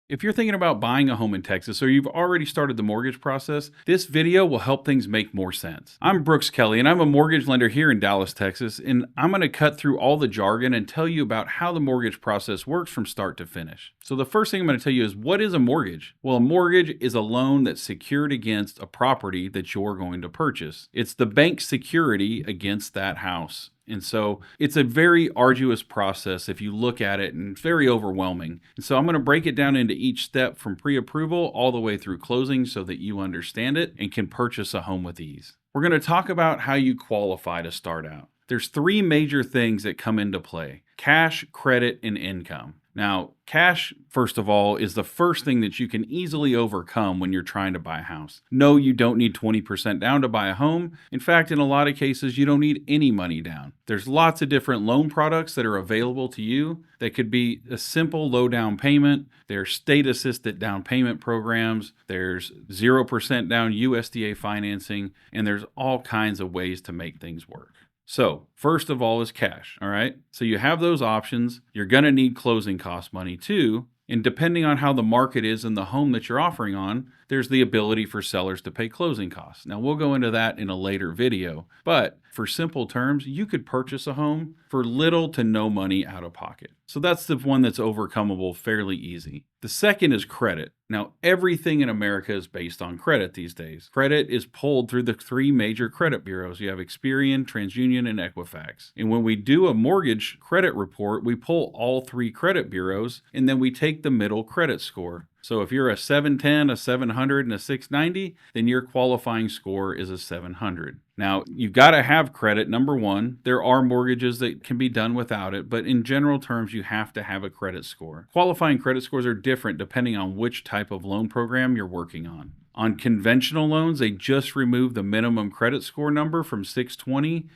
If you're thinking about buying a home in Texas or you've already started the mortgage process, this video will help things make more sense. I'm Brooks Kelly and I'm a mortgage lender here in Dallas, Texas, and I'm going to cut through all the jargon and tell you about how the mortgage process works from start to finish. So the first thing I'm going to tell you is, what is a mortgage? Well, a mortgage is a loan that's secured against a property that you're going to purchase. It's the bank's security against that house. And so it's a very arduous process if you look at it, and it's very overwhelming. And so I'm going to break it down into each step from pre-approval all the way through closing so that you understand it and can purchase a home with ease. We're going to talk about how you qualify to start out. There's three major things that come into play: cash, credit, and income. Now, cash, first of all, is the first thing that you can easily overcome when you're trying to buy a house. No, you don't need 20% down to buy a home. In fact, in a lot of cases, you don't need any money down. There's lots of different loan products that are available to you that could be a simple low down payment. There's state-assisted down payment programs. There's 0% down USDA financing, and there's all kinds of ways to make things work. So, first of all is cash, all right? So you have those options. You're going to need closing cost money too. And depending on how the market is in the home that you're offering on, there's the ability for sellers to pay closing costs. Now, we'll go into that in a later video, but for simple terms, you could purchase a home for little to no money out of pocket. So that's the one that's overcomeable fairly easy. The second is credit. Now, everything in America is based on credit these days. Credit is pulled through the three major credit bureaus. You have Experian, TransUnion, and Equifax. And when we do a mortgage credit report, we pull all three credit bureaus, and then we take the middle credit score. So if you're a 710, a 700, and a 690, then your qualifying score is a 700. Now, you've got to have credit, number one. There are mortgages that can be done without it, but in general terms, you have to have a credit score. Qualifying credit scores are different depending on which type of loan program you're working on. On conventional loans, they just removed the minimum credit score number from 620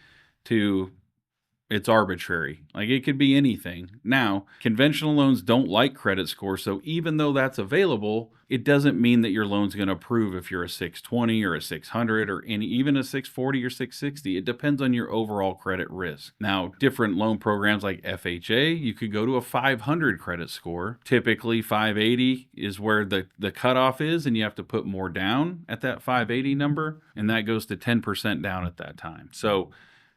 to it's arbitrary. Like, it could be anything. Now, conventional loans don't like credit score, so even though that's available, it doesn't mean that your loan's going to approve if you're a 620 or a 600 or even a 640 or 660. It depends on your overall credit risk. Now, different loan programs like FHA, you could go to a 500 credit score. Typically, 580 is where the cutoff is, and you have to put more down at that 580 number, and that goes to 10% down at that time. So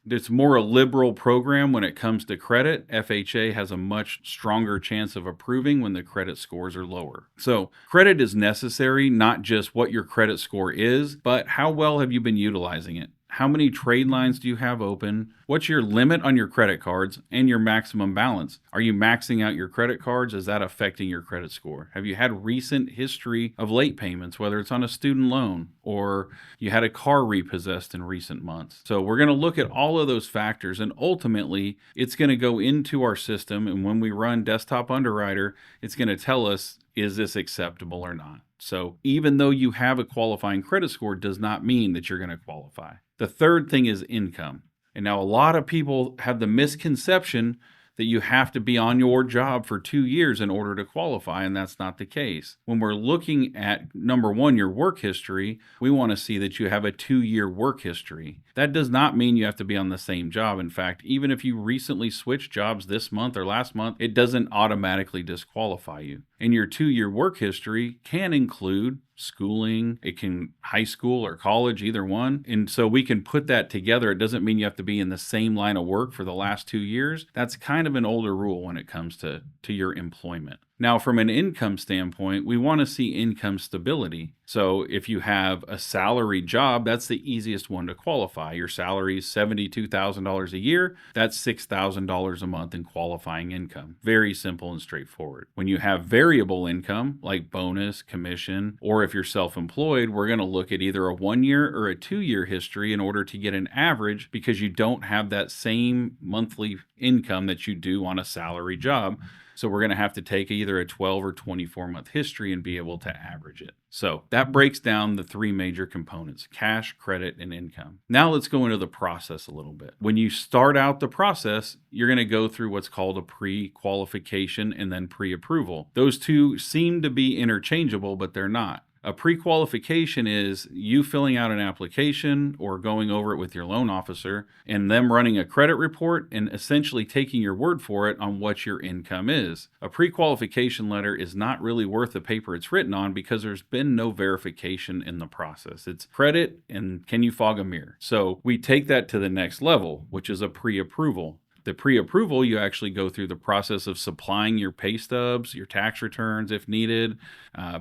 it's more a liberal program when it comes to credit. FHA has a much stronger chance of approving when the credit scores are lower. So credit is necessary, not just what your credit score is, but how well have you been utilizing it? How many trade lines do you have open? What's your limit on your credit cards and your maximum balance? Are you maxing out your credit cards? Is that affecting your credit score? Have you had recent history of late payments, whether it's on a student loan or you had a car repossessed in recent months? So we're going to look at all of those factors, and ultimately it's going to go into our system. And when we run Desktop Underwriter, it's going to tell us, is this acceptable or not? So even though you have a qualifying credit score does not mean that you're going to qualify. The third thing is income. And now a lot of people have the misconception that you have to be on your job for 2 years in order to qualify, and that's not the case. When we're looking at, number one, your work history, we want to see that you have a 2-year work history. That does not mean you have to be on the same job. In fact, even if you recently switched jobs this month or last month, it doesn't automatically disqualify you. And your 2-year work history can include schooling, it can high school or college, either one. And so we can put that together. It doesn't mean you have to be in the same line of work for the last 2 years. That's kind of an older rule when it comes to your employment. Now, from an income standpoint, we want to see income stability. So if you have a salary job, that's the easiest one to qualify. Your salary is $72,000 a year. That's $6,000 a month in qualifying income. Very simple and straightforward. When you have variable income, like bonus, commission, or if you're self-employed, we're going to look at either a 1-year or a 2-year history in order to get an average, because you don't have that same monthly income that you do on a salary job. So we're going to have to take either a 12 or 24 month history and be able to average it. So that breaks down the three major components: cash, credit, and income. Now let's go into the process a little bit. When you start out the process, you're going to go through what's called a pre-qualification and then pre-approval. Those two seem to be interchangeable, but they're not. A pre-qualification is you filling out an application or going over it with your loan officer and them running a credit report and essentially taking your word for it on what your income is. A pre-qualification letter is not really worth the paper it's written on because there's been no verification in the process. It's credit and can you fog a mirror? So we take that to the next level, which is a pre-approval. The pre-approval, you actually go through the process of supplying your pay stubs, your tax returns if needed,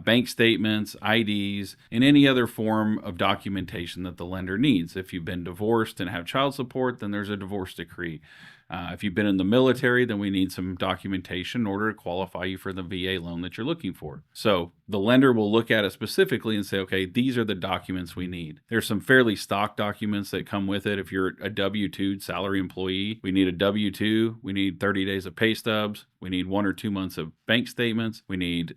bank statements, IDs, and any other form of documentation that the lender needs. If you've been divorced and have child support, then there's a divorce decree. If you've been in the military, then we need some documentation in order to qualify you for the VA loan that you're looking for. So the lender will look at it specifically and say, okay, these are the documents we need. There's some fairly stock documents that come with it. If you're a W-2 salary employee, we need a W-2. We need 30 days of pay stubs. We need 1 or 2 months of bank statements. We need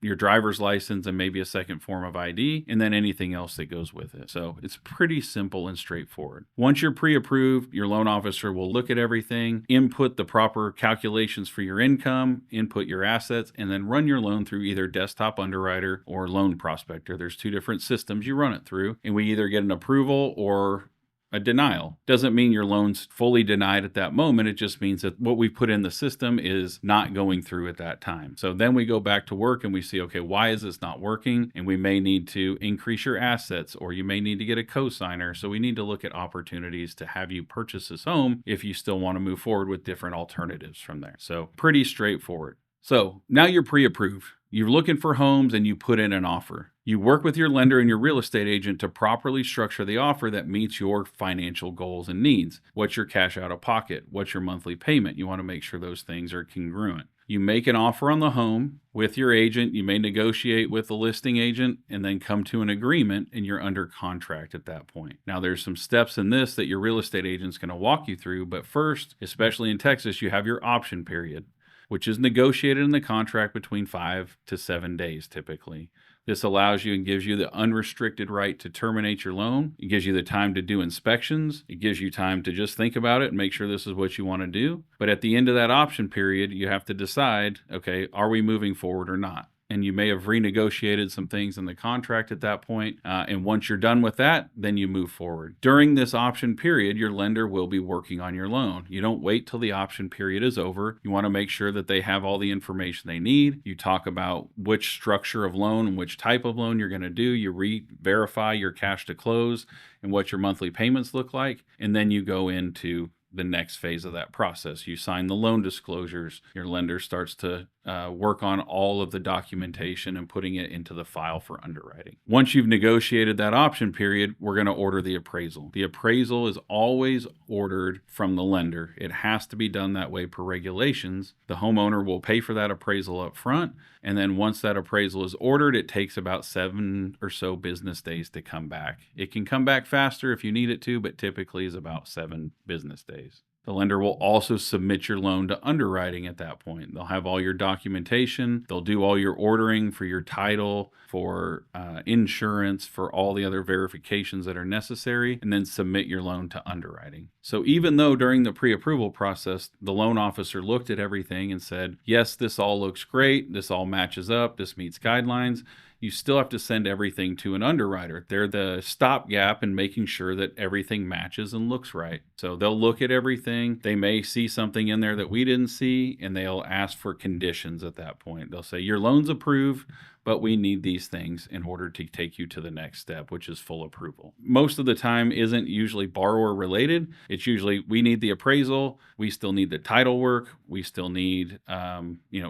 your driver's license and maybe a second form of ID, and then anything else that goes with it. So it's pretty simple and straightforward. Once you're pre-approved, your loan officer will look at everything, input the proper calculations for your income, input your assets, and then run your loan through either Desktop Underwriter or Loan Prospector. There's 2 different systems you run it through, and we either get an approval or a denial. Doesn't mean your loan's fully denied at that moment. It just means that what we put in the system is not going through at that time. So then we go back to work and we see, okay, why is this not working? And we may need to increase your assets, or you may need to get a cosigner. So we need to look at opportunities to have you purchase this home if you still want to move forward with different alternatives from there. So pretty straightforward. So now you're pre-approved. You're looking for homes and you put in an offer. You work with your lender and your real estate agent to properly structure the offer that meets your financial goals and needs. What's your cash out of pocket? What's your monthly payment? You want to make sure those things are congruent. You make an offer on the home with your agent. You may negotiate with the listing agent and then come to an agreement, and you're under contract at that point. Now, there's some steps in this that your real estate agent's going to walk you through, but first, especially in Texas, you have your option period, which is negotiated in the contract between 5 to 7 days typically. This allows you and gives you the unrestricted right to terminate your loan. It gives you the time to do inspections. It gives you time to just think about it and make sure this is what you want to do. But at the end of that option period, you have to decide, okay, are we moving forward or not? And you may have renegotiated some things in the contract at that point. And once you're done with that, then you move forward. During this option period, your lender will be working on your loan. You don't wait till the option period is over. You want to make sure that they have all the information they need. You talk about which structure of loan and which type of loan you're going to do. You verify your cash to close and what your monthly payments look like. And then you go into the next phase of that process. You sign the loan disclosures. Your lender starts to work on all of the documentation and putting it into the file for underwriting. Once you've negotiated that option period, we're going to order the appraisal. The appraisal is always ordered from the lender. It has to be done that way per regulations. The homeowner will pay for that appraisal up front, and then once that appraisal is ordered, it takes about 7 or so business days to come back. It can come back faster if you need it to, but typically is about 7 business days. The lender will also submit your loan to underwriting at that point. They'll have all your documentation. They'll do all your ordering for your title, for insurance, for all the other verifications that are necessary, and then submit your loan to underwriting. So even though during the pre-approval process, the loan officer looked at everything and said, yes, this all looks great, this all matches up, this meets guidelines, you still have to send everything to an underwriter. They're the stopgap in making sure that everything matches and looks right. So they'll look at everything. They may see something in there that we didn't see, and they'll ask for conditions at that point. They'll say, your loan's approved, but we need these things in order to take you to the next step, which is full approval. Most of the time isn't usually borrower related. It's usually we need the appraisal, we still need the title work, we still need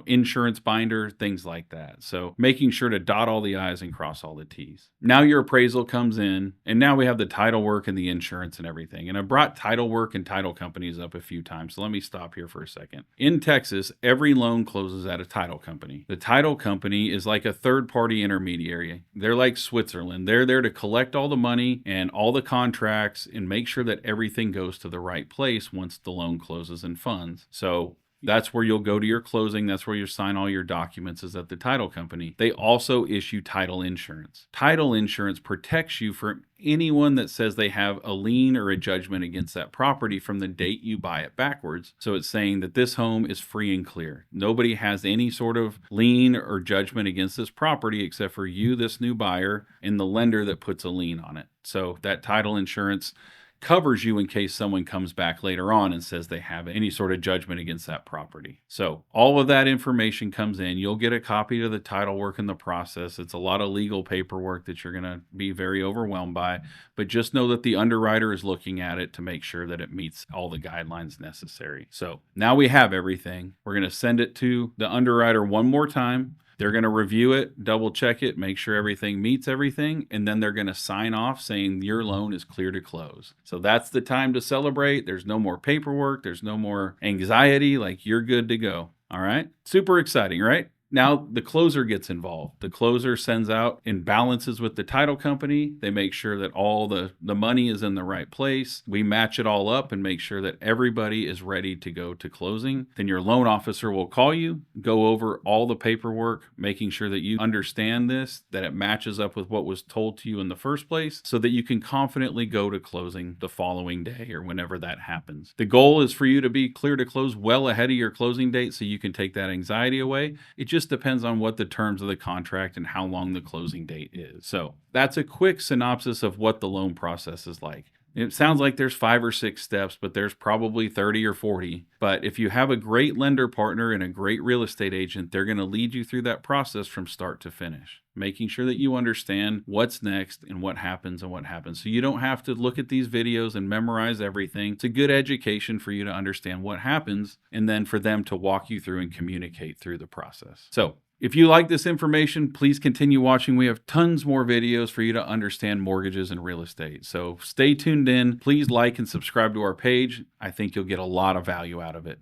insurance binder, things like that. So making sure to dot all the I's and cross all the T's. Now your appraisal comes in, and now we have the title work and the insurance and everything. And I brought title work and title companies up a few times, so let me stop here for a second. In Texas, every loan closes at a title company. The title company is like a third-party intermediary. They're like Switzerland. They're there to collect all the money and all the contracts and make sure that everything goes to the right place once the loan closes and funds. So That's where you'll go to your closing. That's where you sign all your documents, is at the title company. They also issue title insurance. Title insurance protects you from anyone that says they have a lien or a judgment against that property from the date you buy it backwards. So it's saying that this home is free and clear. Nobody has any sort of lien or judgment against this property except for you, this new buyer, and the lender that puts a lien on it. So that title insurance covers you in case someone comes back later on and says they have any sort of judgment against that property. So all of that information comes in. You'll get a copy of the title work in the process. It's a lot of legal paperwork that you're going to be very overwhelmed by, but just know that the underwriter is looking at it to make sure that it meets all the guidelines necessary. So now we have everything. We're going to send it to the underwriter one more time. They're going to review it, double check it, make sure everything meets everything, and then they're going to sign off saying your loan is clear to close. So that's the time to celebrate. There's no more paperwork. There's no more anxiety. Like, you're good to go. All right? Super exciting, right? Now the closer gets involved. The closer sends out imbalances with the title company. They make sure that all the money is in the right place. We match it all up and make sure that everybody is ready to go to closing. Then your loan officer will call you, go over all the paperwork, making sure that you understand this, that it matches up with what was told to you in the first place, so that you can confidently go to closing the following day or whenever that happens. The goal is for you to be clear to close well ahead of your closing date so you can take that anxiety away. It just depends on what the terms of the contract and how long the closing date is. So that's a quick synopsis of what the loan process is like. It sounds like there's 5 or 6 steps, but there's probably 30 or 40. But if you have a great lender partner and a great real estate agent, they're going to lead you through that process from start to finish, making sure that you understand what's next and what happens. So you don't have to look at these videos and memorize everything. It's a good education for you to understand what happens and then for them to walk you through and communicate through the process. So if you like this information, please continue watching. We have tons more videos for you to understand mortgages and real estate. So stay tuned in. Please like and subscribe to our page. I think you'll get a lot of value out of it.